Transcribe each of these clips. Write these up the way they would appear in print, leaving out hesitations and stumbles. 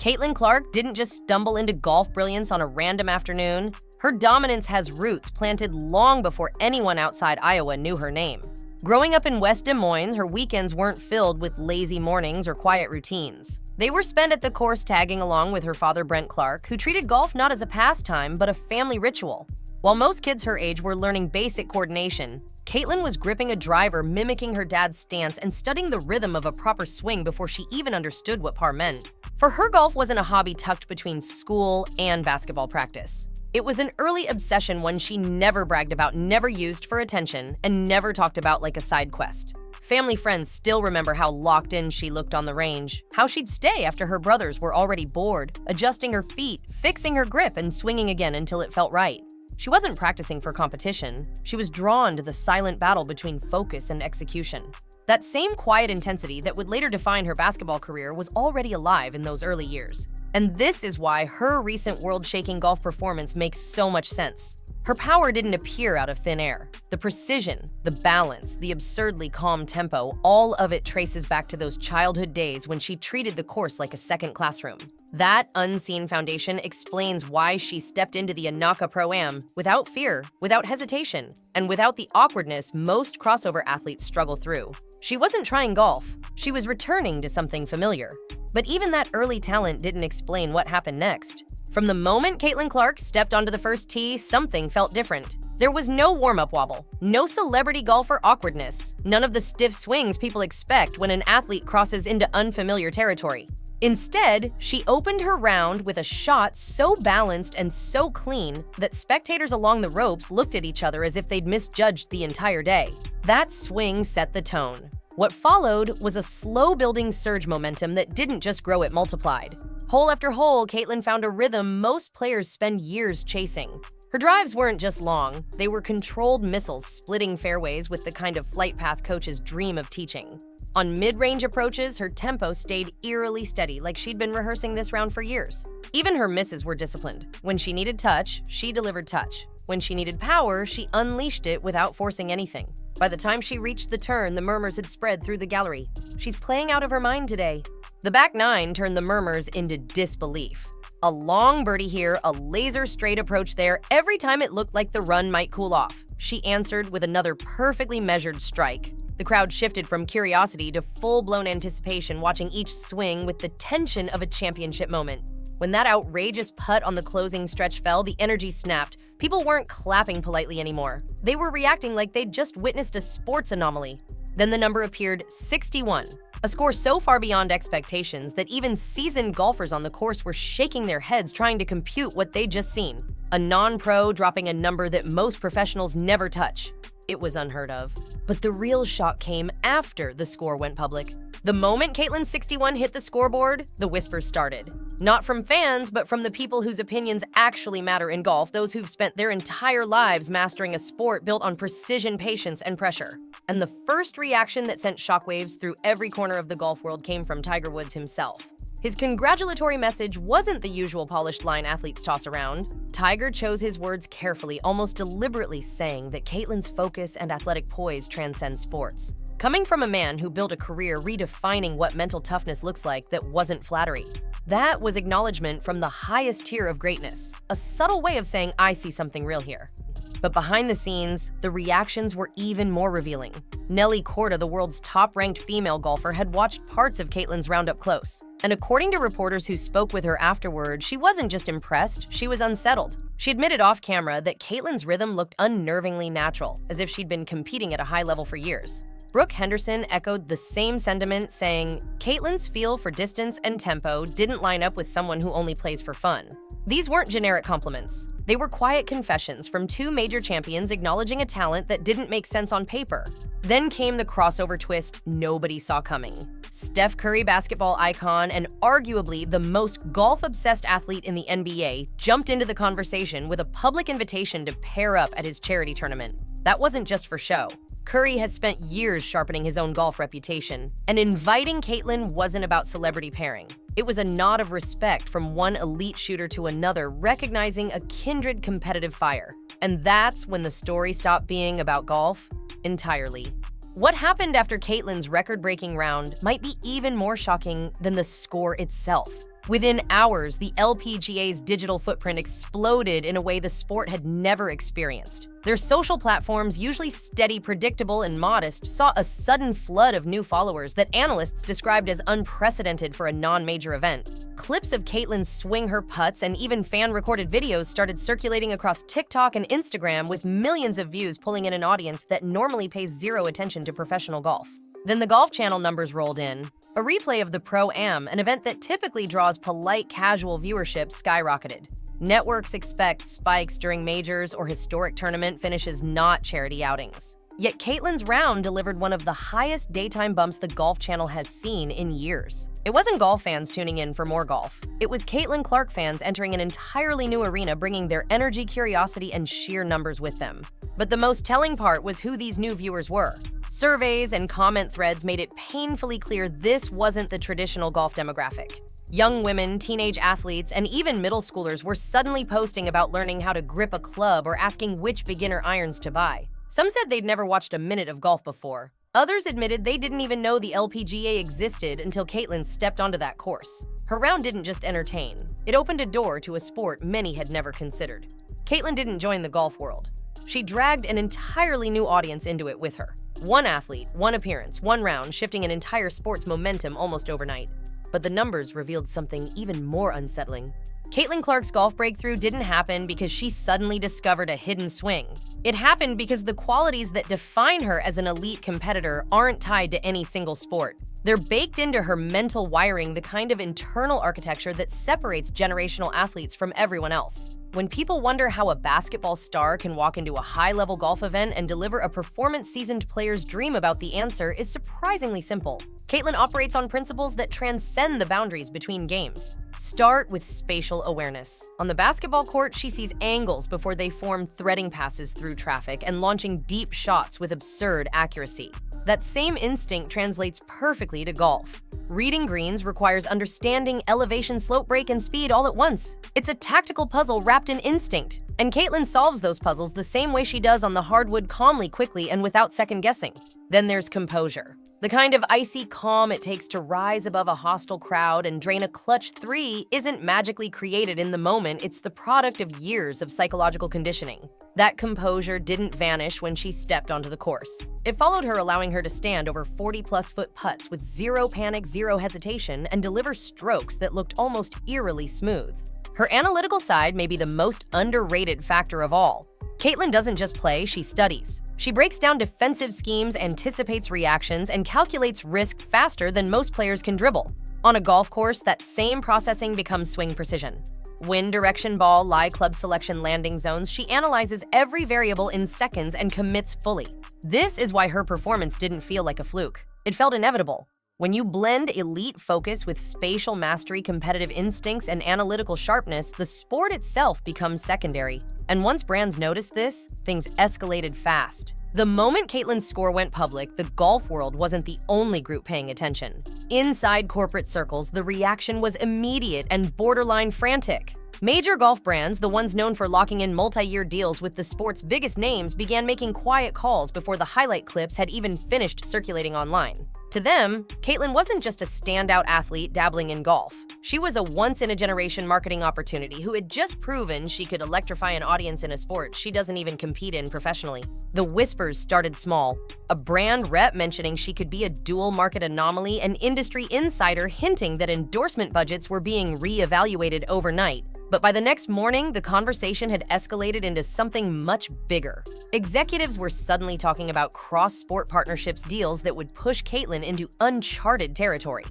Caitlin Clark didn't just stumble into golf brilliance on a random afternoon. Her dominance has roots planted long before anyone outside Iowa knew her name. Growing up in West Des Moines, her weekends weren't filled with lazy mornings or quiet routines. They were spent at the course tagging along with her father, Brent Clark, who treated golf not as a pastime, but a family ritual. While most kids her age were learning basic coordination, Caitlin was gripping a driver, mimicking her dad's stance, and studying the rhythm of a proper swing before she even understood what par meant. For her, golf wasn't a hobby tucked between school and basketball practice. It was an early obsession, one she never bragged about, never used for attention, and never talked about like a side quest. Family friends still remember how locked in she looked on the range, how she'd stay after her brothers were already bored, adjusting her feet, fixing her grip, and swinging again until it felt right. She wasn't practicing for competition. She was drawn to the silent battle between focus and execution. That same quiet intensity that would later define her basketball career was already alive in those early years. And this is why her recent world-shaking golf performance makes so much sense. Her power didn't appear out of thin air. The precision, the balance, the absurdly calm tempo, all of it traces back to those childhood days when she treated the course like a second classroom. That unseen foundation explains why she stepped into the Anaka Pro-Am without fear, without hesitation, and without the awkwardness most crossover athletes struggle through. She wasn't trying golf. She was returning to something familiar. But even that early talent didn't explain what happened next. From the moment Caitlin Clark stepped onto the first tee, something felt different. There was no warm-up wobble, no celebrity golfer awkwardness, none of the stiff swings people expect when an athlete crosses into unfamiliar territory. Instead, she opened her round with a shot so balanced and so clean that spectators along the ropes looked at each other as if they'd misjudged the entire day. That swing set the tone. What followed was a slow-building surge momentum that didn't just grow, it multiplied. Hole after hole, Caitlin found a rhythm most players spend years chasing. Her drives weren't just long, they were controlled missiles splitting fairways with the kind of flight path coaches dream of teaching. On mid-range approaches, her tempo stayed eerily steady, like she'd been rehearsing this round for years. Even her misses were disciplined. When she needed touch, she delivered touch. When she needed power, she unleashed it without forcing anything. By the time she reached the turn, the murmurs had spread through the gallery. She's playing out of her mind today. The back nine turned the murmurs into disbelief. A long birdie here, a laser-straight approach there. Every time it looked like the run might cool off, she answered with another perfectly measured strike. The crowd shifted from curiosity to full-blown anticipation, watching each swing with the tension of a championship moment. When that outrageous putt on the closing stretch fell, the energy snapped. People weren't clapping politely anymore. They were reacting like they'd just witnessed a sports anomaly. Then the number appeared, 61. A score so far beyond expectations that even seasoned golfers on the course were shaking their heads trying to compute what they'd just seen. A non-pro dropping a number that most professionals never touch. It was unheard of. But the real shock came after the score went public. The moment Caitlin's 61 hit the scoreboard, the whispers started. Not from fans, but from the people whose opinions actually matter in golf, those who've spent their entire lives mastering a sport built on precision, patience, and pressure. And the first reaction that sent shockwaves through every corner of the golf world came from Tiger Woods himself. His congratulatory message wasn't the usual polished line athletes toss around. Tiger chose his words carefully, almost deliberately saying that Caitlin's focus and athletic poise transcend sports. Coming from a man who built a career redefining what mental toughness looks like, that wasn't flattery. That was acknowledgement from the highest tier of greatness, a subtle way of saying, I see something real here. But behind the scenes, the reactions were even more revealing. Nelly Korda, the world's top-ranked female golfer, had watched parts of Caitlin's round up close. And according to reporters who spoke with her afterward, she wasn't just impressed, she was unsettled. She admitted off camera that Caitlin's rhythm looked unnervingly natural, as if she'd been competing at a high level for years. Brooke Henderson echoed the same sentiment, saying, Caitlin's feel for distance and tempo didn't line up with someone who only plays for fun. These weren't generic compliments. They were quiet confessions from two major champions acknowledging a talent that didn't make sense on paper. Then came the crossover twist nobody saw coming. Steph Curry, basketball icon and arguably the most golf-obsessed athlete in the NBA, jumped into the conversation with a public invitation to pair up at his charity tournament. That wasn't just for show. Curry has spent years sharpening his own golf reputation, and inviting Caitlin wasn't about celebrity pairing. It was a nod of respect from one elite shooter to another, recognizing a kindred competitive fire. And that's when the story stopped being about golf entirely. What happened after Caitlin's record-breaking round might be even more shocking than the score itself. Within hours, the LPGA's digital footprint exploded in a way the sport had never experienced. Their social platforms, usually steady, predictable, and modest, saw a sudden flood of new followers that analysts described as unprecedented for a non-major event. Clips of Caitlin swing her putts and even fan-recorded videos started circulating across TikTok and Instagram, with millions of views pulling in an audience that normally pays zero attention to professional golf. Then the Golf Channel numbers rolled in. A replay of the Pro-Am, an event that typically draws polite, casual viewership, skyrocketed. Networks expect spikes during majors or historic tournament finishes, not charity outings. Yet Caitlin's round delivered one of the highest daytime bumps the Golf Channel has seen in years. It wasn't golf fans tuning in for more golf. It was Brent Clark fans entering an entirely new arena, bringing their energy, curiosity, and sheer numbers with them. But the most telling part was who these new viewers were. Surveys and comment threads made it painfully clear this wasn't the traditional golf demographic. Young women, teenage athletes, and even middle schoolers were suddenly posting about learning how to grip a club or asking which beginner irons to buy. Some said they'd never watched a minute of golf before. Others admitted they didn't even know the LPGA existed until Caitlin stepped onto that course. Her round didn't just entertain. It opened a door to a sport many had never considered. Caitlin didn't join the golf world. She dragged an entirely new audience into it with her. One athlete, one appearance, one round, shifting an entire sport's momentum almost overnight. But the numbers revealed something even more unsettling. Caitlin Clark's golf breakthrough didn't happen because she suddenly discovered a hidden swing. It happened because the qualities that define her as an elite competitor aren't tied to any single sport. They're baked into her mental wiring, the kind of internal architecture that separates generational athletes from everyone else. When people wonder how a basketball star can walk into a high-level golf event and deliver a performance seasoned player's dream about, the answer is surprisingly simple. Caitlin operates on principles that transcend the boundaries between games. Start with spatial awareness. On the basketball court, she sees angles before they form, threading passes through traffic and launching deep shots with absurd accuracy. That same instinct translates perfectly to golf. Reading greens requires understanding elevation, slope break, and speed all at once. It's a tactical puzzle wrapped in instinct. And Caitlin solves those puzzles the same way she does on the hardwood, calmly, quickly, and without second guessing. Then there's composure. The kind of icy calm it takes to rise above a hostile crowd and drain a clutch three isn't magically created in the moment, it's the product of years of psychological conditioning. That composure didn't vanish when she stepped onto the course. It followed her, allowing her to stand over 40-plus-foot putts with zero panic, zero hesitation, and deliver strokes that looked almost eerily smooth. Her analytical side may be the most underrated factor of all. Caitlin doesn't just play, she studies. She breaks down defensive schemes, anticipates reactions, and calculates risk faster than most players can dribble. On a golf course, that same processing becomes swing precision. Wind direction, ball, lie, club selection, landing zones, she analyzes every variable in seconds and commits fully. This is why her performance didn't feel like a fluke. It felt inevitable. When you blend elite focus with spatial mastery, competitive instincts, and analytical sharpness, the sport itself becomes secondary. And once brands noticed this, things escalated fast. The moment Caitlin's score went public, the golf world wasn't the only group paying attention. Inside corporate circles, the reaction was immediate and borderline frantic. Major golf brands, the ones known for locking in multi-year deals with the sport's biggest names, began making quiet calls before the highlight clips had even finished circulating online. To them, Caitlin wasn't just a standout athlete dabbling in golf. She was a once-in-a-generation marketing opportunity who had just proven she could electrify an audience in a sport she doesn't even compete in professionally. The whispers started small. A brand rep mentioning she could be a dual-market anomaly, an industry insider hinting that endorsement budgets were being re-evaluated overnight. But by the next morning, the conversation had escalated into something much bigger. Executives were suddenly talking about cross-sport partnerships, deals that would push Caitlin into uncharted territory.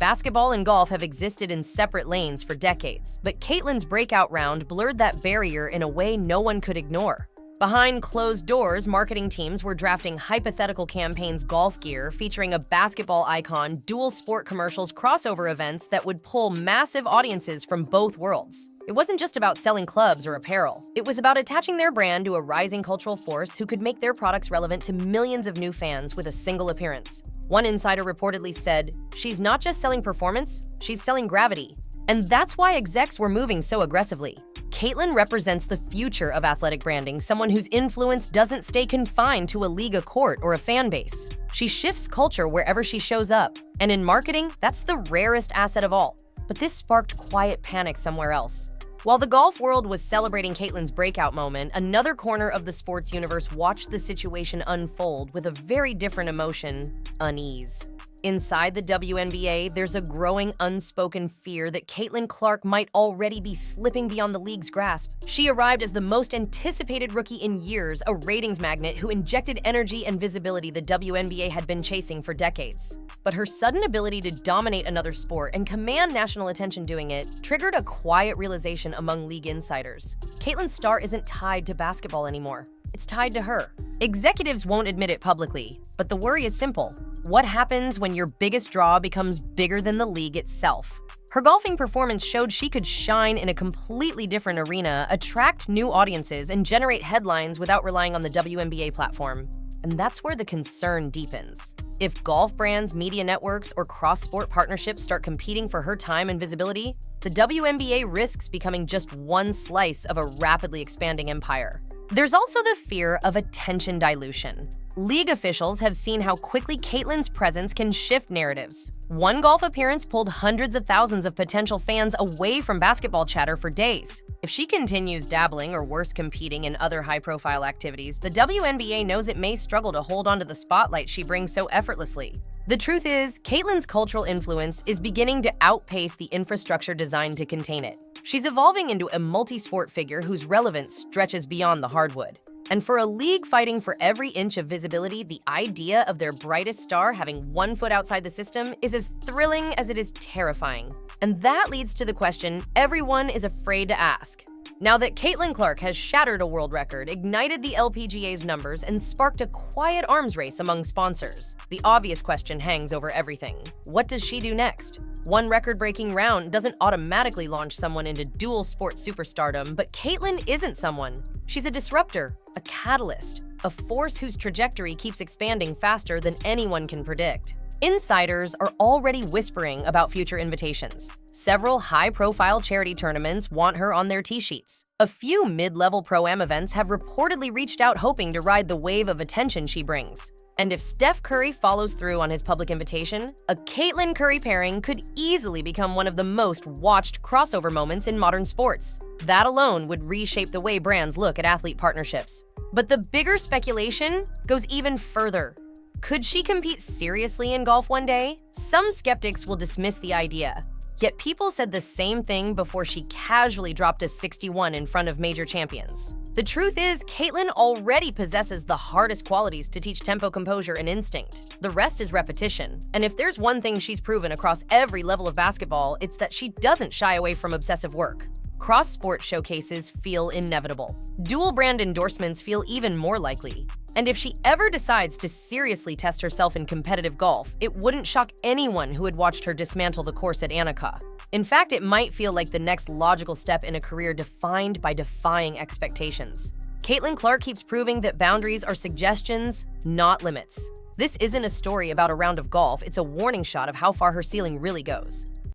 Basketball and golf have existed in separate lanes for decades, but Caitlin's breakout round blurred that barrier in a way no one could ignore. Behind closed doors, marketing teams were drafting hypothetical campaigns, golf gear featuring a basketball icon, dual sport commercials, crossover events that would pull massive audiences from both worlds. It wasn't just about selling clubs or apparel. It was about attaching their brand to a rising cultural force who could make their products relevant to millions of new fans with a single appearance. One insider reportedly said, "She's not just selling performance, she's selling gravity." And that's why execs were moving so aggressively. Caitlin represents the future of athletic branding, someone whose influence doesn't stay confined to a league, a court, or a fan base. She shifts culture wherever she shows up. And in marketing, that's the rarest asset of all. But this sparked quiet panic somewhere else. While the golf world was celebrating Caitlin's breakout moment, another corner of the sports universe watched the situation unfold with a very different emotion: unease. Inside the WNBA, there's a growing unspoken fear that Caitlin Clark might already be slipping beyond the league's grasp. She arrived as the most anticipated rookie in years, a ratings magnet who injected energy and visibility the WNBA had been chasing for decades. But her sudden ability to dominate another sport and command national attention doing it triggered a quiet realization among league insiders. Caitlin's star isn't tied to basketball anymore. It's tied to her. Executives won't admit it publicly, but the worry is simple. What happens when your biggest draw becomes bigger than the league itself? Her golfing performance showed she could shine in a completely different arena, attract new audiences, and generate headlines without relying on the WNBA platform. And that's where the concern deepens. If golf brands, media networks, or cross-sport partnerships start competing for her time and visibility, the WNBA risks becoming just one slice of a rapidly expanding empire. There's also the fear of attention dilution. League officials have seen how quickly Caitlin's presence can shift narratives. One golf appearance pulled hundreds of thousands of potential fans away from basketball chatter for days. If she continues dabbling or worse competing in other high-profile activities, the WNBA knows it may struggle to hold onto the spotlight she brings so effortlessly. The truth is, Caitlin's cultural influence is beginning to outpace the infrastructure designed to contain it. She's evolving into a multi-sport figure whose relevance stretches beyond the hardwood. And for a league fighting for every inch of visibility, the idea of their brightest star having one foot outside the system is as thrilling as it is terrifying. And that leads to the question everyone is afraid to ask. Now that Caitlin Clark has shattered a world record, ignited the LPGA's numbers, and sparked a quiet arms race among sponsors, the obvious question hangs over everything. What does she do next? One record-breaking round doesn't automatically launch someone into dual sport superstardom, but Caitlin isn't someone. She's a disruptor, a catalyst, a force whose trajectory keeps expanding faster than anyone can predict. Insiders are already whispering about future invitations. Several high-profile charity tournaments want her on their tee sheets. A few mid-level Pro-Am events have reportedly reached out hoping to ride the wave of attention she brings. And if Steph Curry follows through on his public invitation, a Caitlin Curry pairing could easily become one of the most watched crossover moments in modern sports. That alone would reshape the way brands look at athlete partnerships. But the bigger speculation goes even further. Could she compete seriously in golf one day? Some skeptics will dismiss the idea. Yet people said the same thing before she casually dropped a 61 in front of major champions. The truth is, Caitlin already possesses the hardest qualities to teach tempo, composure, and instinct. The rest is repetition. And if there's one thing she's proven across every level of basketball, it's that she doesn't shy away from obsessive work. Cross-sport showcases feel inevitable. Dual-brand endorsements feel even more likely. And if she ever decides to seriously test herself in competitive golf, it wouldn't shock anyone who had watched her dismantle the course at Annika. In fact, it might feel like the next logical step in a career defined by defying expectations. Caitlin Clark keeps proving that boundaries are suggestions, not limits. This isn't a story about a round of golf, it's a warning shot of how far her ceiling really goes.